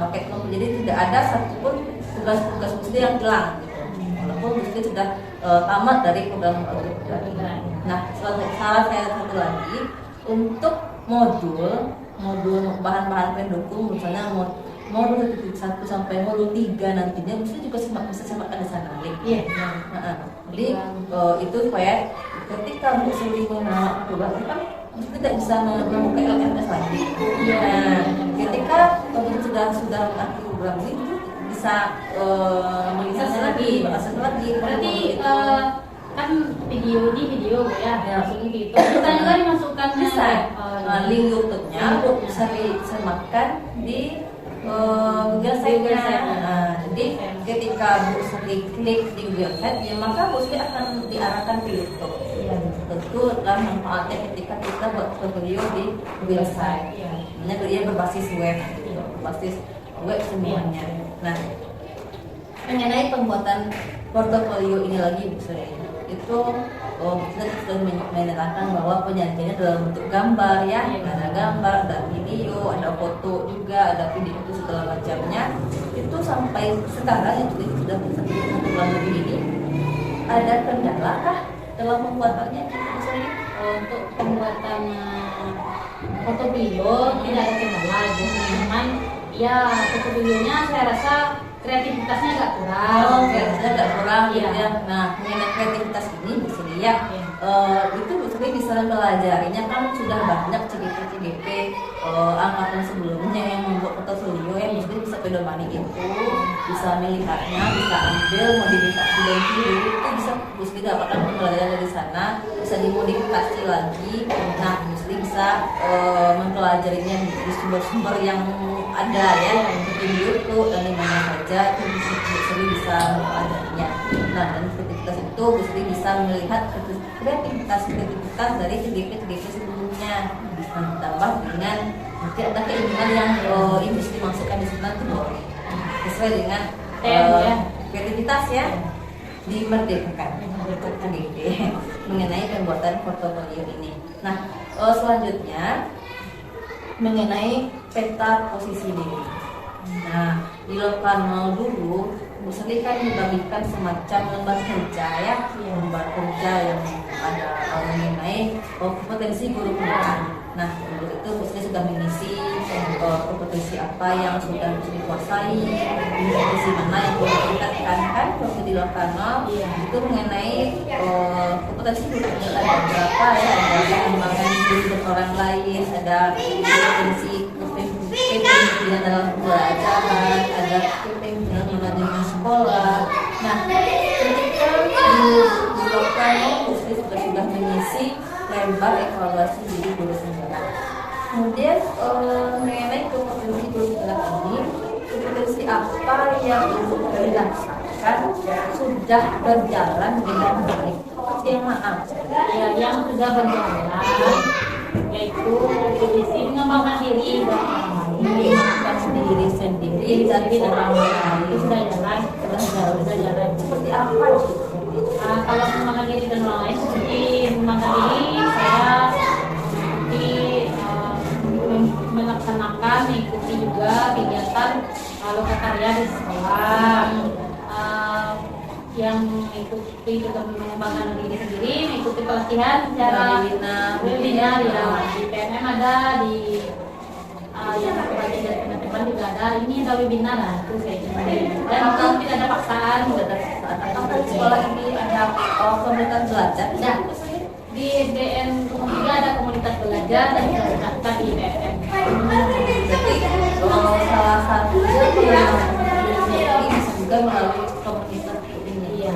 Paket lengkap. Jadi tidak ada satupun tugas-tugas Bu Sri yang hilang gitu. Walaupun Bu Sri sudah tamat dari program. Nah, saran saya satu lagi untuk modul bahan-bahan pendukung, misalnya modul 1 sampai modul 3 nantinya mesti juga bisa sematkan di sana. Jadi itu supaya ketika Bu Sri menamat program kan tidak bisa membuka LMS lagi. Ketika sudah mengakhiri program ini bisa melihatnya lagi. Berarti kan video ya, masuknya gitu. Bisa juga dimasukkan bisa. link YouTube-nya bisa disematkan di Google Site-nya. Nah, jadi ketika Bu Sri klik di Google Site, ya maka Bu Sri akan diarahkan ke YouTube. Tentu adalah manfaatnya ketika kita buat portfolio di Google Site. Ini dia berbasis web semuanya. Nah, mengenai pembuatan portofolio ini lagi Bu Sri, itu kita sudah menyatakan bahwa penyajiannya dalam bentuk gambar ya, ada gambar, ada video, ada foto juga, ada video itu segala macamnya. Itu sampai sekarang yang sudah bisa satu bulan lebih ini, ada kendala kah dalam pembuatannya? Misalnya untuk pembuatan foto video tidak ada kendala, cuman ya foto videonya saya rasa kreativitasnya agak kurang. Kreativitasnya agak kurang gitu Iya. ya. Nah, mengenai kreativitas ini Bu Sri ya, itu Bu Sri bisa mempelajarinya kan sudah banyak CGP angkatan sebelumnya yang membuat portofolio ya. Bu Sri bisa pedomani itu, bisa melihatnya, bisa ambil modifikasi dan itu bisa Bu Sri dapatkan pembelajaran dari sana, bisa dimodifikasi lagi. Nah, Bu Sri bisa mempelajarinya di sumber-sumber yang ada ya, di YouTube dan di mana saja itu Bu Sri bisa mempelajarinya. Nah, dan kreativitas itu Bu Sri bisa melihat kreativitas dari CGP sebelumnya, bisa ditambah dengan nanti ada keinginan yang industri masukkan di sana itu boleh sesuai dengan kreativitas ya, dimerdekakan CGP mengenai pembuatan portofolio ini. Nah, selanjutnya mengenai peta posisi diri. Nah, di lokal dulu Bu Sri kan dibagikan semacam lembar kerja ya, lembar kerja yang ada mengenai kompetensi guru pendidikan. Nah, untuk itu Bu Sri sudah mengisi kompetensi apa yang sudah Bu Sri kuasai, kompetensi mana yang perlu ditingkatkan kan waktu di lokal itu mengenai kompetensi guru pendidikan ada berapa ya, ada pengembangan diri orang lain, ada kompetensi kepemimpinan dalam pembelajaran, ada kepemimpinan manajemen sekolah. Nah, ketika di lokal Bu Sri sudah mengisi lembar evaluasi diri guru pendidikan. Kemudian mengenai kompetensi guru pendidikan ini, kompetensi apa yang dirasakan sudah berjalan dengan baik? Yang maaf, Ya, yang sudah berjalan yaitu kompetensi mengembangkan diri dan mengembangkan diri sendiri dan orang lain itu sudah jalan, sudah jalan. seperti apa? Kalau mengembangkan diri dan orang lain seperti mengembangkan diri, saya seperti melaksanakan, mengikuti juga kegiatan lokakarya di sekolah, yang mengikuti juga mengembangkan diri sendiri, mengikuti pelatihan secara webinar ya, di PNM ada, di yang bagian dari teman-teman juga ada. Ini ada webinar lah, itu saya ikuti. Dan itu tidak ada paksaan, tidak ada paksaan. Apakah di sekolah ini ada komunitas belajar? Nah, di SDN Kumung 3 ada komunitas belajar dan kita di PNM. Jadi salah satunya ini bisa juga melalui komunitas ini. Iya.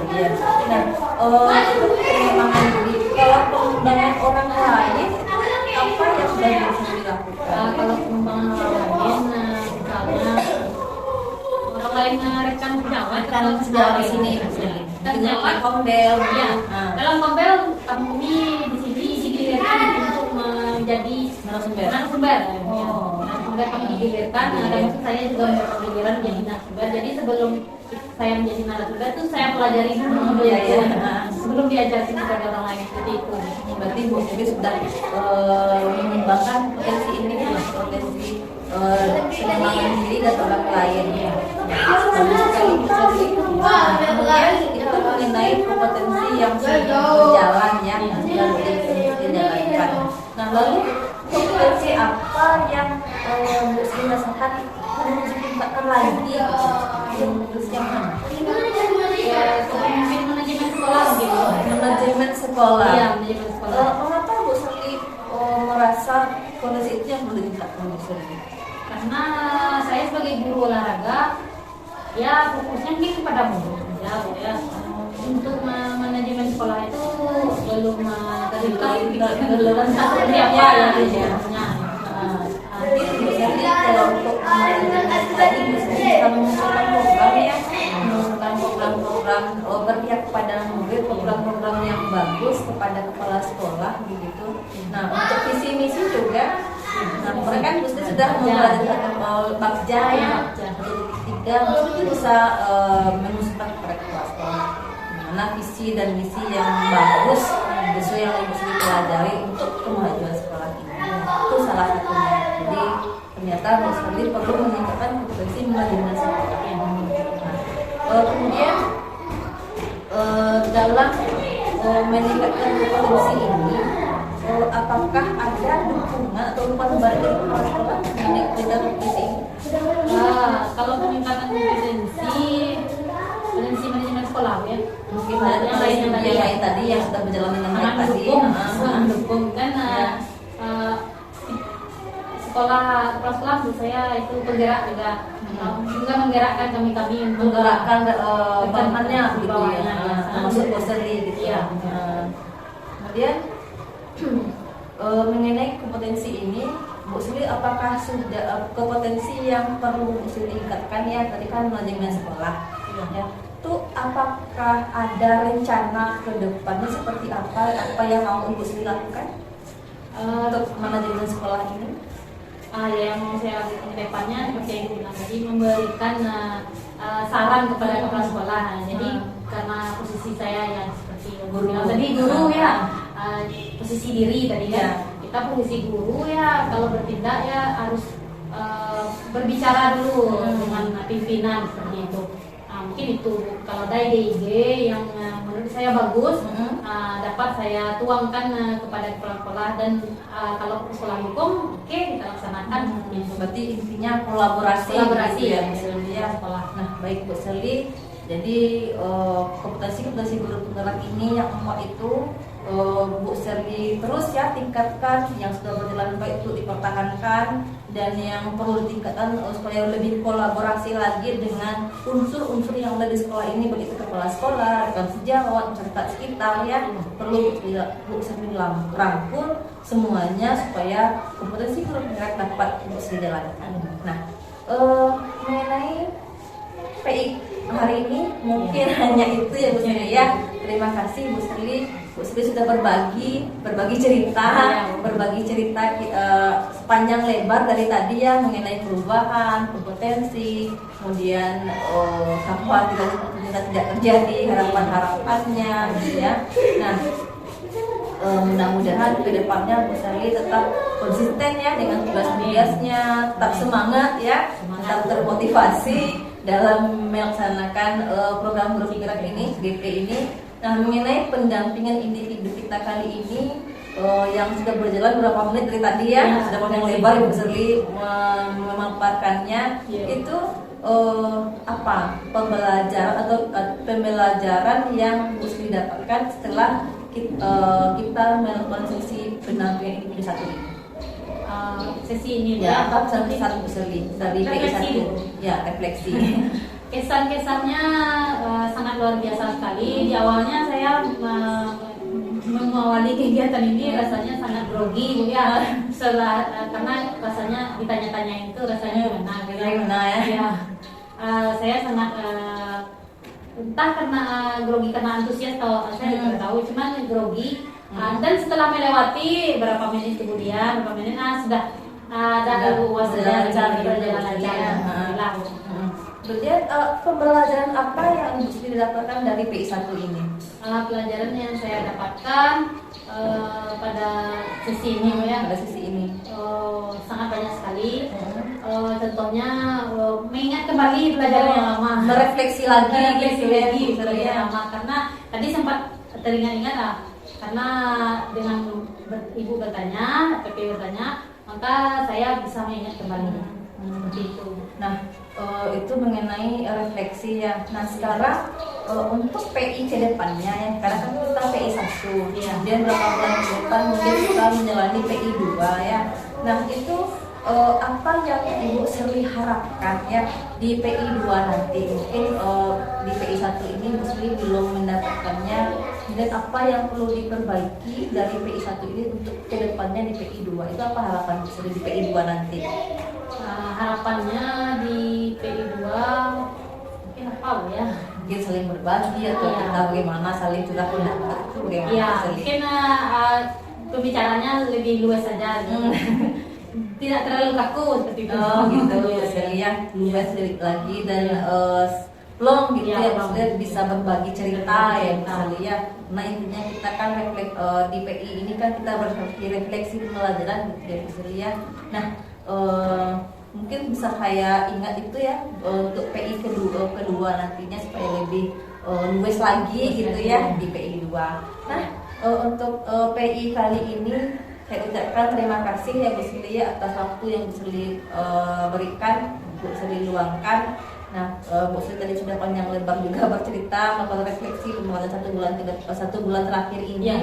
Nah, pengembangan diri. Kalau pengembangan orang lain, apa yang sudah bisa dilakukan? Kalau pengembangan orang lain, misalnya orang lain rekan sejawat Sejauh sini, dengan Kombel, ya. Dalam Kombel kami di sini digilirkan untuk menjadi narasumber. Narasumber kami digilirkan. Ada maksud saya juga bergiliran menjadi narasumber. Jadi sebelum saya menjadi narasumber itu saya pelajari dulu sebelum diajarkan kepada orang lain seperti itu. Berarti Bu Sri sudah mengembangkan potensi ini ya, potensi pengembangan diri dan orang lain ya. Bagus sekali Bu Sri. Kemudian itu mengenai kompetensi yang sudah berjalan ya, yang sudah dijalankan. Nah, lalu kompetensi apa yang Bu Sri rasakan harus ditingkatkan lagi? Terus yang mana? Kepemimpinan manajemen sekolah gitu. Manajemen sekolah. Iya, manajemen sekolah. Mengapa Bu Sri merasa kondisi itu yang perlu ditingkatkan Bu Sri? Karena saya sebagai guru olahraga, ya fokusnya mungkin kepada murid ya. Untuk manajemen sekolah itu belum terlibat seperti apa ya. akan mengusulkan program ya, mengusulkan program-program berpihak kepada murid, program-program yang bagus kepada kepala sekolah begitu. Nah untuk visi misi juga, nah mereka kan mesti sudah mempelajari bakja ya, 1.3 mesti bisa mengusulkan kepada kepala sekolah mana visi dan misi yang bagus sesuai yang mesti dipelajari untuk kemajuan sekolah ini. Itu salah satunya. Jadi ternyata Bu Sri perlu meningkatkan kompetensi manajemen sekolah. Kemudian dalam meningkatkan kompetensi ini, apakah ada dukungan atau umpan balik dari kepala sekolah meningkatkan kompetensi ini? Kalau peningkatan kompetensi manajemen sekolah ya, Mungkin ada yang lain tadi yang sudah berjalan dengan baik tadi. mendukung kan kepala sekolah menurut saya itu penggerak juga menggerakkan kami untuk Menggerakkan bahannya di gitu bawahnya ya, termasuk posterly gitu Iya. Kemudian mengenai kompetensi ini, Bu Sri, apakah sudah kompetensi yang perlu Bu Sri tingkatkan ya? Tadi kan manajemen sekolah, ya. Itu apakah ada rencana ke depannya seperti apa yang mau Bu Sri lakukan untuk manajemen sekolah ini? Yang mau saya lakukan ke depannya seperti yang Ibu bilang tadi, memberikan saran kepada kepala sekolah. Jadi karena posisi saya yang seperti Ibu bilang tadi, guru ya, posisi diri tadi kan, kita posisi guru ya, kalau bertindak ya harus berbicara dulu dengan pimpinan seperti itu. Mungkin itu kalau dari DIG yang menurut saya bagus, dapat saya tuangkan kepada kepala sekolah, dan kalau sekolah hukum oke, kita laksanakan. Berarti intinya kolaborasi gitu ya, ya. sekolah. Nah baik Bu Sri, jadi kompetensi guru penggerak ini yang 4 itu Bu Sri terus ya tingkatkan, yang sudah berjalan baik itu dipertahankan, dan yang perlu ditingkatkan supaya lebih kolaborasi lagi dengan unsur-unsur yang ada di sekolah ini, begitu kepala sekolah, rekan sejawat, masyarakat sekitar ya, perlu Bu Sri rangkul semuanya supaya kompetensi guru penggerak dapat Bu Sri jalankan. Nah mengenai PI hari ini mungkin hanya itu ya Bu Sri ya. Terima kasih Bu Sri. Bu Sri sudah berbagi cerita, sepanjang lebar dari tadi ya, mengenai perubahan, kompetensi, kemudian apa tidak terjadi, harapannya gitu ya. Nah mudah-mudahan ke depannya Bu Sri tetap konsisten ya dengan tugas-tugasnya, tetap semangat ya, tetap termotivasi dalam melaksanakan program guru penggerak ini, GP ini. Nah mengenai pendampingan individu kita kali ini yang sudah berjalan berapa menit dari tadi ya, sudah panjang lebar Ibu Sri memaparkannya, itu apa pembelajaran yang Bu Sri dapatkan setelah kita melakukan sesi pendampingan individu satu ini. Sesi ini ya, apa pesan-pesan Bu Sri dari PI 1 ya, refleksi. Kesan-kesannya sangat luar biasa sekali. Di awalnya saya mengawali kegiatan ini rasanya sangat grogi Bu ya. Setelah karena rasanya ditanya-tanya itu rasanya gimana ya. Saya sangat entah karena grogi karena antusias atau saya tidak tahu, cuman grogi. Dan setelah melewati berapa menit kemudian, sudah ada luasnya berjalan lancar. Kemudian pembelajaran apa yang Ibu Sri dapatkan dari PI 1 ini? Pelajaran yang saya dapatkan pada sesi ini ya. Pada sesi ini sangat banyak sekali. Contohnya mengingat kembali pelajaran yang lama, merefleksi lagi pelajaran yang lama, karena tadi sempat teringat-ingat karena dengan Ibu bertanya, PP bertanya, maka saya bisa mengingat kembali seperti itu. Nah itu mengenai refleksi ya. Nah sekarang untuk PI ke depannya ya, karena kan kita PI 1 kemudian berapa bulan ke depan mungkin kita menjalani PI 2 ya. Nah itu apa yang Ibu Sri harapkan ya di PI 2 nanti? Mungkin di PI 1 ini Bu Sri belum mendapatkannya, dan apa yang perlu diperbaiki dari PI 1 ini untuk ke depannya di PI 2? Itu apa harapan Bu Sri di PI 2 nanti? Harapannya di PI2 mungkin apa ya? Mungkin saling berbagi atau Iya. kita bagaimana saling curah pendapat itu bagaimana Ya, saling. mungkin pembicaranya lebih luas saja gitu. Tidak terlalu kaku seperti itu. Oh gitu, Iya, maksudnya iya. luas sedikit lagi dan plong gitu Iya, ya, plong. maksudnya bisa berbagi cerita Berbagi ya cerita. misalnya ya. Nah intinya kita kan di PI ini kan kita refleksi pembelajaran gitu ya misalnya ya. Nah mungkin bisa saya ingat itu ya untuk PI kedua nantinya supaya lebih luas lagi gitu ya di PI 2. Nah untuk PI kali ini saya ucapkan terima kasih ya Bu Sili ya atas waktu yang Bu Sili berikan, Bu Sili luangkan. Nah, Bu Sili tadi sudah panjang lebar juga bercerita melakukan refleksi pembelajaran satu bulan terakhir ini. Ya.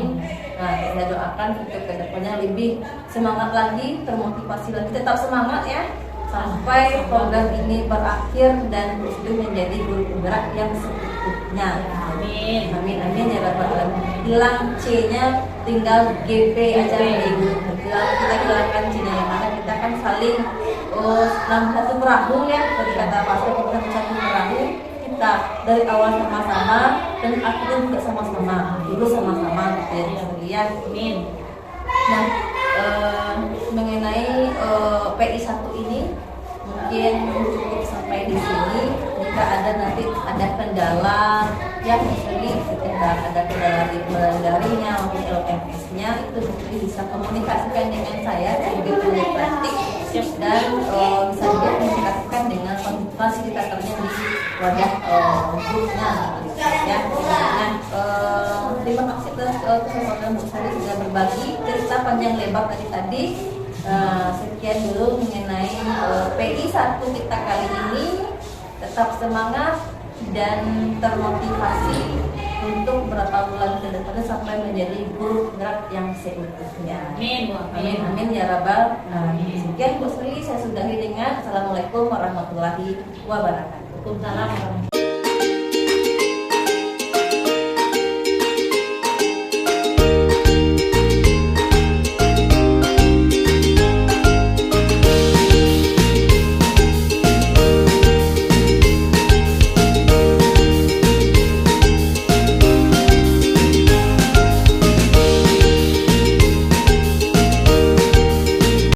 Nah, saya doakan untuk kedepannya lebih semangat lagi, termotivasi lagi, tetap semangat ya sampai program ini berakhir dan Bu Sili menjadi guru penggerak yang seutuhnya. Amin. Amin amin ya rabbal alamin. Hilang C-nya tinggal GP aja nih. Kita hilangkan C-nya yang mana kita kan saling dalam satu perahu ya. Seperti kata Pastor kita satu perahu. Kita dari awal sama-sama dan akhirnya juga sama-sama. Dulu sama-sama gitu ya sekalian. Amin. Nah, mengenai PI 1 ini mungkin cukup sampai di sini. Jika ada nanti ada kendala yang misalnya ketika ada kendala di pengendalinya maupun LMS-nya itu mungkin bisa komunikasikan dengan saya sebagai guru praktik dan bisa juga komunikasikan dengan fasilitatornya di wadah grupnya gitu ya. Nah, terima kasih atas kesempatan Bu Sari sudah berbagi cerita panjang lebar tadi. Sekian dulu mengenai PI 1 kita kali ini. Tetap semangat dan termotivasi untuk beberapa bulan ke depannya sampai menjadi guru penggerak yang seutuhnya. Amin, Bu. Amin, amin ya rabbal. Sekian Bu Sri, saya sudahi dengan Assalamualaikum warahmatullahi wabarakatuh. Waalaikumsalam warahmatullahi wabarakatuh.